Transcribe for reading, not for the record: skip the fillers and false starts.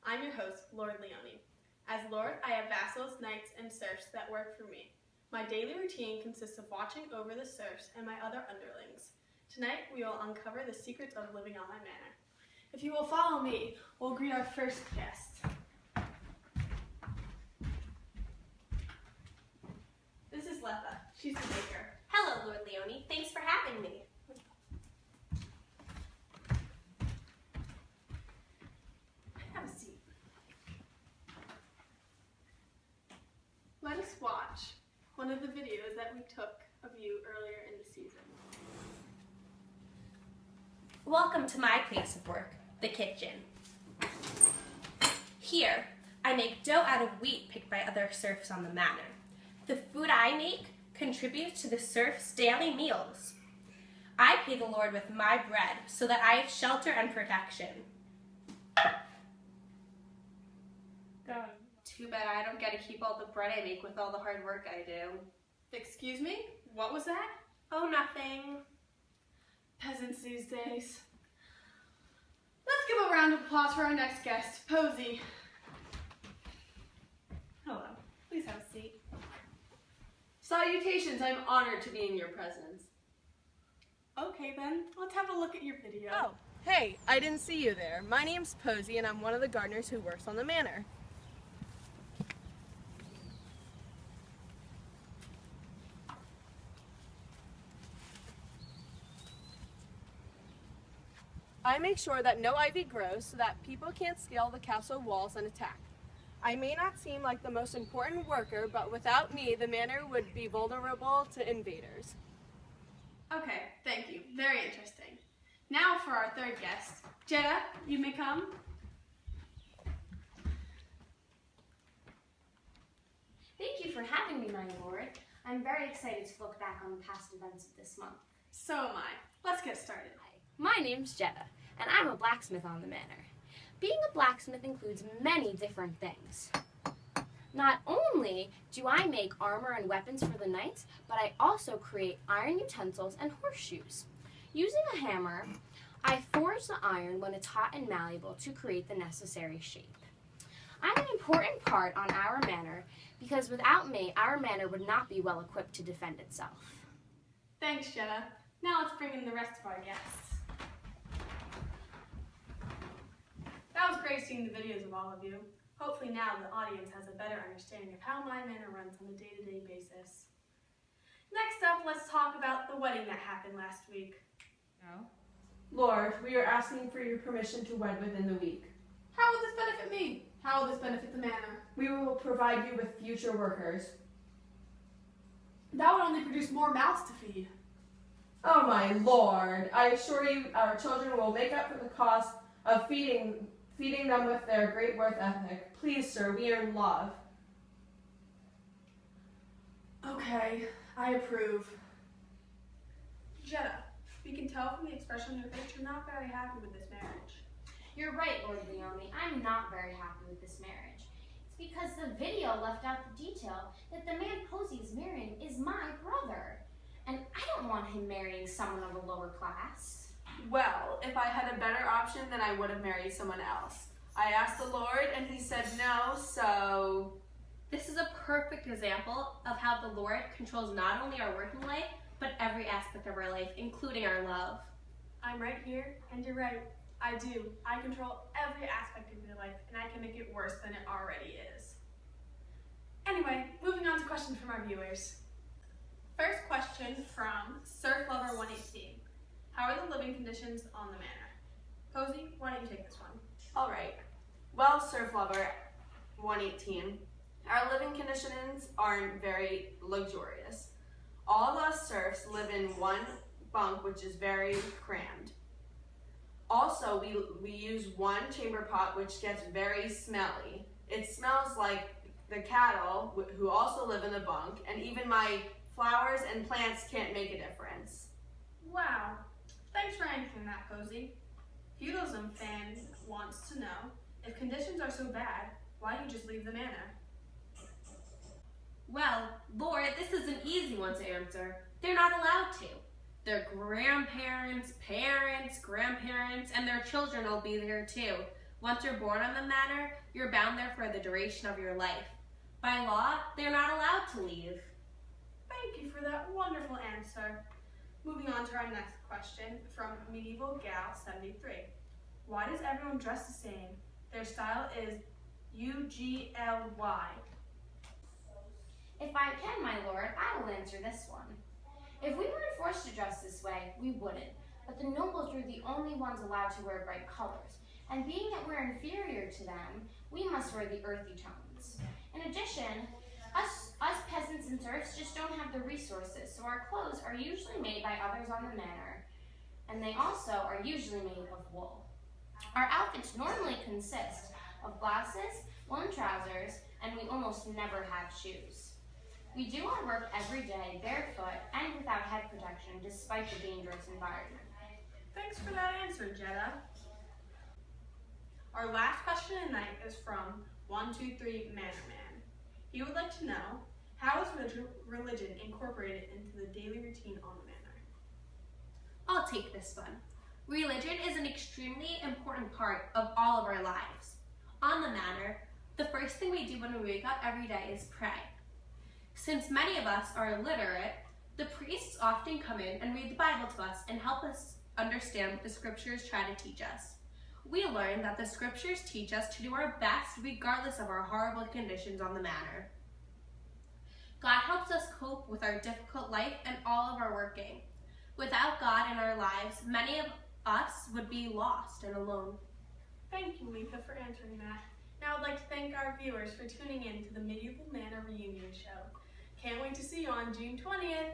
I'm your host, Lord Leone. As Lord, I have vassals, knights, and serfs that work for me. My daily routine consists of watching over the serfs and my other underlings. Tonight, we will uncover the secrets of living on my manor. If you will follow me, we'll greet our first guest. This is Letha. She's the baker. Hello, Lord Leone. Thanks for having me. Have a seat. Let us watch one of the videos that we took of you earlier in the season. Welcome to my place of work, the kitchen. Here, I make dough out of wheat picked by other serfs on the manor. The food I make contributes to the serfs' daily meals. I pay the Lord with my bread so that I have shelter and protection. Too bad I don't get to keep all the bread I make with all the hard work I do. Excuse me? What was that? Oh, nothing. Peasants these days. Let's give a round of applause for our next guest, Posey. Hello. Please have a seat. Salutations, I'm honored to be in your presence. Okay then, let's have a look at your video. Oh, hey, I didn't see you there. My name's Posey and I'm one of the gardeners who works on the manor. I make sure that no ivy grows so that people can't scale the castle walls and attack. I may not seem like the most important worker, but without me, the manor would be vulnerable to invaders. Okay, thank you. Very interesting. Now for our third guest. Jetta, you may come. Thank you for having me, my lord. I'm very excited to look back on the past events of this month. So am I. Let's get started. My name's Jetta, and I'm a blacksmith on the manor. Being a blacksmith includes many different things. Not only do I make armor and weapons for the knights, but I also create iron utensils and horseshoes. Using a hammer, I forge the iron when it's hot and malleable to create the necessary shape. I'm an important part on our manor because without me, our manor would not be well equipped to defend itself. Thanks, Jetta. Now let's bring in the rest of our guests. That was great seeing the videos of all of you. Hopefully now the audience has a better understanding of how my manor runs on a day-to-day basis. Next up, let's talk about the wedding that happened last week. Lord, we are asking for your permission to wed within the week. How will this benefit me? How will this benefit the manor? We will provide you with future workers. That would only produce more mouths to feed. Oh my lord, I assure you our children will make up for the cost of feeding them with their great work ethic. Please, sir, we are in love. Okay, I approve. Jetta, we can tell from the expression on your face you're not very happy with this marriage. You're right, Lord Leone. I'm not very happy with this marriage. It's because the video left out the detail that the man Posey is marrying is my brother. And I don't want him marrying someone of a lower class. Well, if I had a better option, then I would have married someone else. I asked the Lord and he said no, so... This is a perfect example of how the Lord controls not only our working life, but every aspect of our life, including our love. I'm right here, and you're right. I do. I control every aspect of your life, and I can make it worse than it already is. Anyway, moving on to questions from our viewers. First question from Surf Lover 118. How are the living conditions on the manor? Posey, why don't you take this one? All right. Well, Surf Lover 118, our living conditions aren't very luxurious. All of us serfs live in one bunk, which is very crammed. Also, we use one chamber pot, which gets very smelly. It smells like the cattle, who also live in the bunk, and even my flowers and plants can't make a difference. Wow. Thanks for answering that, Posey. Feudalism fan wants to know, if conditions are so bad, why don't you just leave the manor? Well, Lord, this is an easy one to answer. They're not allowed to. Their grandparents, parents, grandparents, and their children will be there too. Once you're born on the manor, you're bound there for the duration of your life. By law, they're not allowed to leave. Thank you for that wonderful answer. Moving on to our next question from Medieval Gal 73. Why does everyone dress the same? Their style is UGLY. If I can, my lord, I will answer this one. If we weren't forced to dress this way, we wouldn't. But the nobles were the only ones allowed to wear bright colors. And being that we're inferior to them, we must wear the earthy tones. In addition, us peasants and serfs just don't have the resources, so our clothes are usually made by others on the manor, and they also are usually made of wool. Our outfits normally consist of blouses, woolen trousers, and we almost never have shoes. We do our work every day barefoot and without head protection despite the dangerous environment. Thanks for that answer, Jetta. Our last question tonight is from 123 Manor Man. He would like to know, how is religion incorporated into the daily routine on the manor? I'll take this one. Religion is an extremely important part of all of our lives. On the manor, the first thing we do when we wake up every day is pray. Since many of us are illiterate, the priests often come in and read the Bible to us and help us understand what the scriptures try to teach us. We learn that the scriptures teach us to do our best regardless of our horrible conditions on the manor. God helps us cope with our difficult life and all of our working. Without God in our lives, many of us would be lost and alone. Thank you, Letha, for answering that. Now I'd like to thank our viewers for tuning in to the Medieval Manor Reunion Show. Can't wait to see you on June 20th.